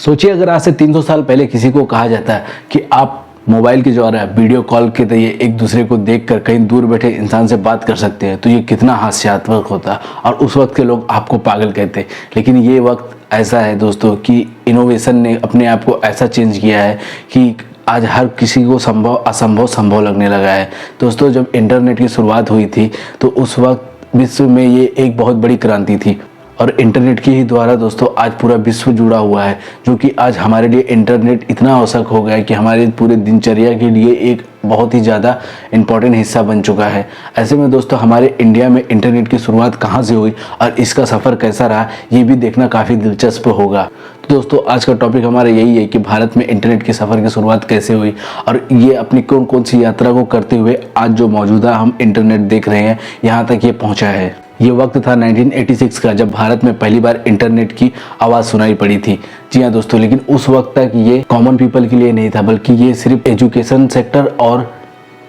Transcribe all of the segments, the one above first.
सोचिए अगर आज से 300 साल पहले किसी को कहा जाता है कि आप मोबाइल के द्वारा वीडियो कॉल के जरिए एक दूसरे को देखकर कहीं दूर बैठे इंसान से बात कर सकते हैं, तो ये कितना हास्यास्पद होता। और उस वक्त के लोग आपको पागल कहते। लेकिन ये वक्त ऐसा है दोस्तों कि इनोवेशन ने अपने आप को ऐसा चेंज किया है कि आज हर किसी को संभव असंभव संभव लगने लगा है। दोस्तों, जब इंटरनेट की शुरुआत हुई थी तो उस वक्त विश्व में ये एक बहुत बड़ी क्रांति थी और इंटरनेट के ही द्वारा दोस्तों आज पूरा विश्व जुड़ा हुआ है, जो कि आज हमारे लिए इंटरनेट इतना आवश्यक हो गया है कि हमारे पूरे दिनचर्या के लिए एक बहुत ही ज़्यादा इम्पॉर्टेंट हिस्सा बन चुका है। ऐसे में दोस्तों हमारे इंडिया में इंटरनेट की शुरुआत कहाँ से हुई और इसका सफ़र कैसा रहा, ये भी देखना काफ़ी दिलचस्प होगा। तो दोस्तों आज का टॉपिक हमारा यही है कि भारत में इंटरनेट के सफ़र की शुरुआत कैसे हुई और ये अपनी कौन कौन सी यात्रा को करते हुए आज जो मौजूदा हम इंटरनेट देख रहे हैं यहाँ तक ये पहुँचा है। ये वक्त था 1986 का, जब भारत में पहली बार इंटरनेट की आवाज़ सुनाई पड़ी थी। जी हाँ दोस्तों, लेकिन उस वक्त तक ये कॉमन पीपल के लिए नहीं था, बल्कि ये सिर्फ एजुकेशन सेक्टर और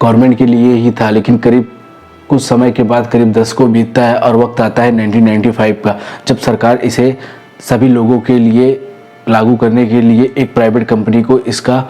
गवर्नमेंट के लिए ही था। लेकिन करीब कुछ समय के बाद, करीब 10 को बीतता है और वक्त आता है 1995 का, जब सरकार इसे सभी लोगों के लिए लागू करने के लिए एक प्राइवेट कंपनी को इसका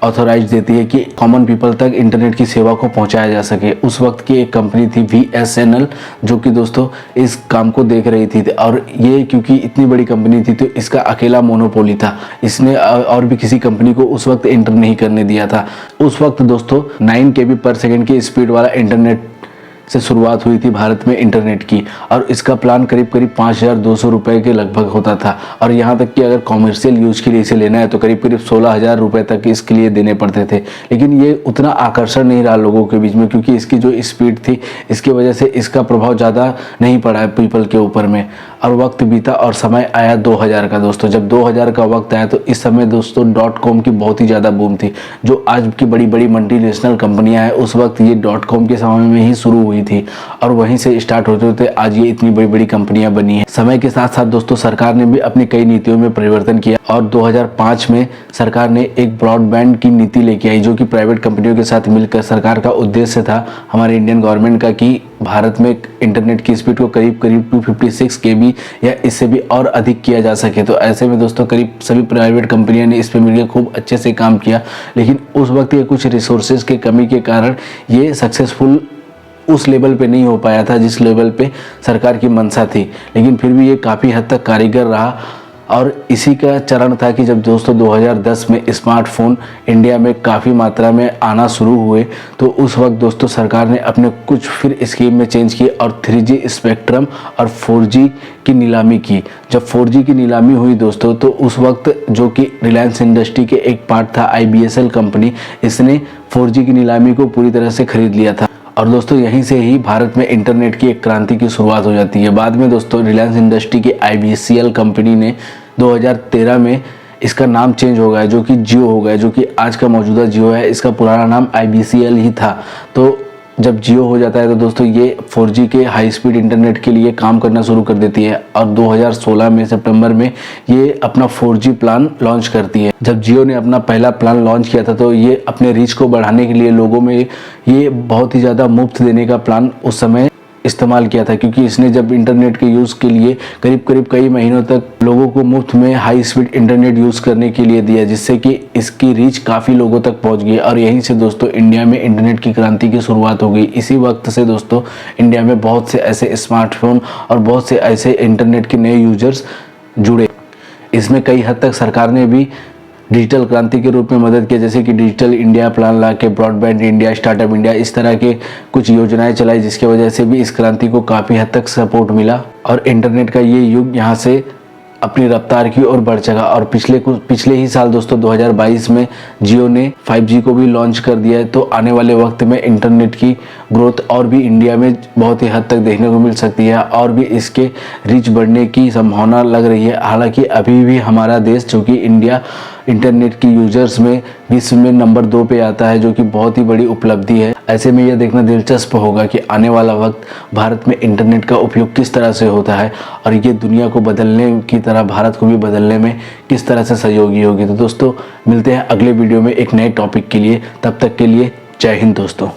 ऑथोराइज देती है कि कॉमन पीपल तक इंटरनेट की सेवा को पहुंचाया जा सके। उस वक्त की एक कंपनी थी VSNL, जो कि दोस्तों इस काम को देख रही थी। और ये क्योंकि इतनी बड़ी कंपनी थी तो इसका अकेला मोनोपोली था, इसने और भी किसी कंपनी को उस वक्त एंटर नहीं करने दिया था। उस वक्त दोस्तों 9 KB/s की स्पीड वाला इंटरनेट से शुरुआत हुई थी भारत में इंटरनेट की, और इसका प्लान करीब 5200 रुपये के लगभग होता था। और यहाँ तक कि अगर कॉमर्शियल यूज के लिए इसे लेना है तो करीब 16,000 रुपये तक इसके लिए देने पड़ते थे। लेकिन ये उतना आकर्षण नहीं रहा लोगों के बीच में, क्योंकि इसकी जो स्पीड थी इसकी वजह से इसका प्रभाव ज़्यादा नहीं पड़ा है पीपल के ऊपर में। और वक्त बीता और समय आया 2000 का। दोस्तों जब 2000 का वक्त आया तो इस समय दोस्तों .com की बहुत ही ज़्यादा बूम थी। जो आज की बड़ी बड़ी मल्टीनेशनल कंपनियां हैं, उस वक्त ये .com के समय में ही शुरू हुई थी और वहीं से स्टार्ट होते होते आज ये इतनी बड़ी बड़ी कंपनियां बनी हैं। समय के साथ साथ दोस्तों सरकार ने भी अपनी कई नीतियों में परिवर्तन किया और 2005 में सरकार ने एक ब्रॉडबैंड की नीति लेके आई, जो कि प्राइवेट कंपनियों के साथ मिलकर सरकार का उद्देश्य था हमारे इंडियन गवर्नमेंट का कि भारत में इंटरनेट की स्पीड को करीब 256 KB या इससे भी और अधिक किया जा सके। तो ऐसे में दोस्तों करीब सभी प्राइवेट कंपनियों ने इस पर मिलकर खूब अच्छे से काम किया। लेकिन उस वक्त ये कुछ रिसोर्सेज के कमी के कारण ये सक्सेसफुल उस लेवल पे नहीं हो पाया था जिस लेवल पे सरकार की मंशा थी। लेकिन फिर भी ये काफ़ी हद तक कारीगर रहा और इसी का चरण था कि जब दोस्तों 2010 में स्मार्टफोन इंडिया में काफ़ी मात्रा में आना शुरू हुए, तो उस वक्त दोस्तों सरकार ने अपने कुछ फिर स्कीम में चेंज किए और 3G स्पेक्ट्रम और 4G की नीलामी की। जब 4G की नीलामी हुई दोस्तों, तो उस वक्त जो कि रिलायंस इंडस्ट्री के एक पार्ट था IBSL कंपनी, इसने 4G की नीलामी को पूरी तरह से खरीद लिया था। और दोस्तों यहीं से ही भारत में इंटरनेट की एक क्रांति की शुरुआत हो जाती है। बाद में दोस्तों रिलायंस इंडस्ट्री की IBCL कंपनी ने 2013 में इसका नाम चेंज हो गया, जो कि जियो हो गया, जो कि आज का मौजूदा जियो है। इसका पुराना नाम IBCL ही था। तो जब जियो हो जाता है तो दोस्तों ये 4G के हाई स्पीड इंटरनेट के लिए काम करना शुरू कर देती है और 2016 में सितंबर में ये अपना 4G प्लान लॉन्च करती है। जब जियो ने अपना पहला प्लान लॉन्च किया था तो ये अपने रीच को बढ़ाने के लिए लोगों में ये बहुत ही ज़्यादा मुफ्त देने का प्लान उस समय इस्तेमाल किया था, क्योंकि इसने जब इंटरनेट के यूज़ के लिए करीब कई महीनों तक लोगों को मुफ्त में हाई स्पीड इंटरनेट यूज़ करने के लिए दिया, जिससे कि इसकी रीच काफ़ी लोगों तक पहुंच गई। और यहीं से दोस्तों इंडिया में इंटरनेट की क्रांति की शुरुआत हो गई। इसी वक्त से दोस्तों इंडिया में बहुत से ऐसे स्मार्टफोन और बहुत से ऐसे इंटरनेट के नए यूजर्स जुड़े। इसमें कई हद तक सरकार ने भी डिजिटल क्रांति के रूप में मदद किया, जैसे कि डिजिटल इंडिया प्लान ला के, ब्रॉडबैंड इंडिया, स्टार्टअप इंडिया, इस तरह के कुछ योजनाएं चलाई, जिसकी वजह से भी इस क्रांति को काफ़ी हद तक सपोर्ट मिला और इंटरनेट का ये युग यहाँ से अपनी रफ्तार की ओर बढ़ चला। और पिछले ही साल दोस्तों 2022 में जियो ने 5G को भी लॉन्च कर दिया है। तो आने वाले वक्त में इंटरनेट की ग्रोथ और भी इंडिया में बहुत ही हद तक देखने को मिल सकती है और भी इसके रीच बढ़ने की संभावना लग रही है। हालांकि अभी भी हमारा देश, जो कि इंडिया इंटरनेट की यूजर्स में विश्व में नंबर 2 पे आता है, जो कि बहुत ही बड़ी उपलब्धि है। ऐसे में यह देखना दिलचस्प होगा कि आने वाला वक्त भारत में इंटरनेट का उपयोग किस तरह से होता है और ये दुनिया को बदलने की तरह भारत को भी बदलने में किस तरह से सहयोगी होगी। तो दोस्तों मिलते हैं अगले वीडियो में एक नए टॉपिक के लिए। तब तक के लिए जय हिंद दोस्तों।